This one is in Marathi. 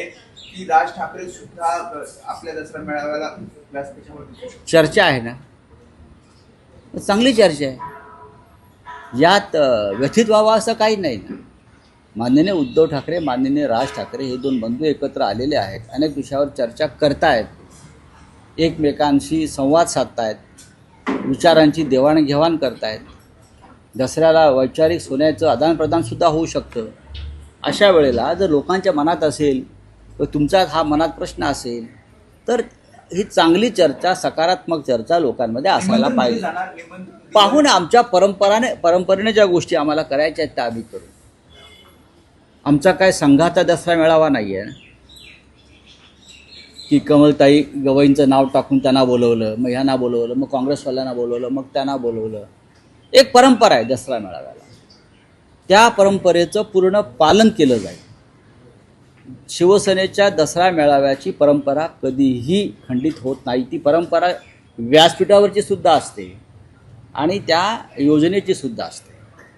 की राज ठाकरे सुद्धा आपल्या दसरा मेळाव्याला व्यासपीठावर दिसू शकतात. चर्चा आहे ना, चांगली चर्चा आहे. यात व्यथित व्हावं असं काही नाही ना. माननीय उद्धव ठाकरे, माननीय राज ठाकरे हे दोन बंधू एकत्र आलेले आहेत. अनेक विषयावर चर्चा करतायत, एकमेकांशी संवाद साधतायत, विचारांची देवाणघेवाण करतायत. दसऱ्याला वैचारिक सोन्याचं आदानप्रदानसुद्धा होऊ शकतं. अशा वेळेला जर लोकांच्या मनात असेल, तुमचा हा मनात प्रश्न असेल, तर ही चांगली चर्चा, सकारात्मक चर्चा लोकांमध्ये असायला पाहिजे. पाहून आमच्या परंपरेने ज्या गोष्टी आम्हाला करायच्या आहेत त्या आम्ही करू. आमचा काय संघाचा दसरा मेळावा नाही आहे की कमलताई गवईंचं नाव टाकून त्यांना बोलवलं, मग ह्यांना बोलवलं, मग काँग्रेसवाल्यांना बोलवलं, मग त्यांना बोलवलं. एक परंपरा आहे दसरा मेळाव्याला. त्या परंपरेचं पूर्ण पालन केलं जाईल. शिवसेनेच्या दसरा मेळाव्याची परंपरा कधीही खंडित होत नाही. ती परंपरा व्यासपीठावरची सुद्धा असते आणि त्या योजनेची सुद्धा असते.